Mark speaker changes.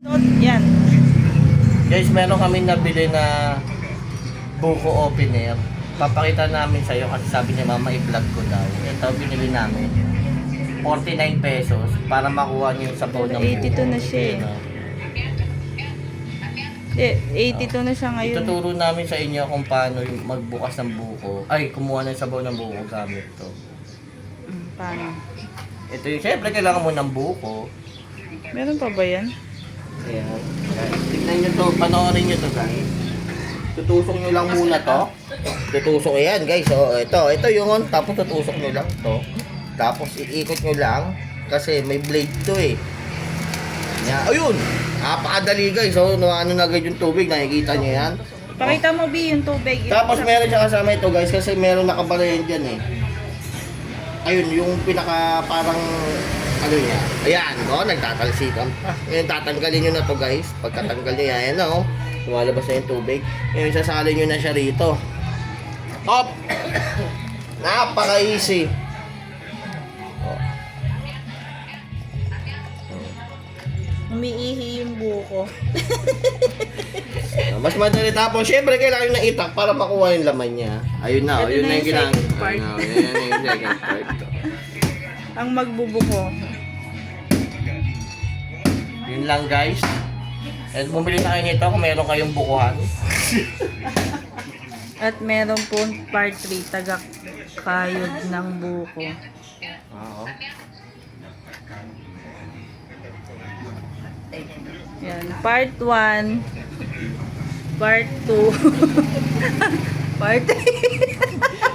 Speaker 1: Yan.
Speaker 2: Guys, meron kami nabili na buko opener. Papakita namin sa'yo kasi sabi ni mama i-vlog ko daw. Ito binili namin. 49 pesos para makuha niyo yung sabaw ng buko.
Speaker 1: 82 na siya eh.
Speaker 2: Ayan, oh.
Speaker 1: 82 na siya ngayon.
Speaker 2: Ituturo namin sa inyo kung paano yung magbukas ng buko. Ay, kumuha ng sabaw ng buko gamit to.
Speaker 1: Paano?
Speaker 2: Ito yung, syempre kailangan mo ng buko.
Speaker 1: Meron pa ba yan?
Speaker 2: Ayan. Guys, tignan nyo to, panoorin nyo to guys. Tutusok nyo lang muna to. Tutusok yan guys. So, ito yung tapos tutusok nyo lang to. Tapos iikot nyo lang kasi may blade to eh. Yan. Ayun! Napakadali guys. So, ano na agad yung tubig. Nakikita nyo yan.
Speaker 1: Pakita mo, B, yung tubig.
Speaker 2: Tapos meron siya kasama ito guys kasi meron nakabalayan dyan eh. Ayun, yung pinaka parang ano niya. Ayan, no? Nagtatalsikan pa. Ngayon, tatanggalin nyo na to guys. Pagkatanggal nyo yan, no? Lumalabas na yung tubig. Ngayon, sasali nyo na siya rito. Hop! Napaka-easy.
Speaker 1: Umiihi yung buko.
Speaker 2: Mas madali tapos, syempre kailangan na itak para makuha yung laman niya. Ayun na,
Speaker 1: Ito
Speaker 2: yun
Speaker 1: na
Speaker 2: na yung
Speaker 1: yung
Speaker 2: ginang.
Speaker 1: second part.
Speaker 2: Ayun na, yun na yung second part.
Speaker 1: Ang magbubuko.
Speaker 2: Yun lang guys. At bumili na kayo nito kung meron kayong bukuhan.
Speaker 1: At meron po part 3, taga-kayod ng buko.
Speaker 2: Oo.
Speaker 1: Yan, part 1, part 2, part 3.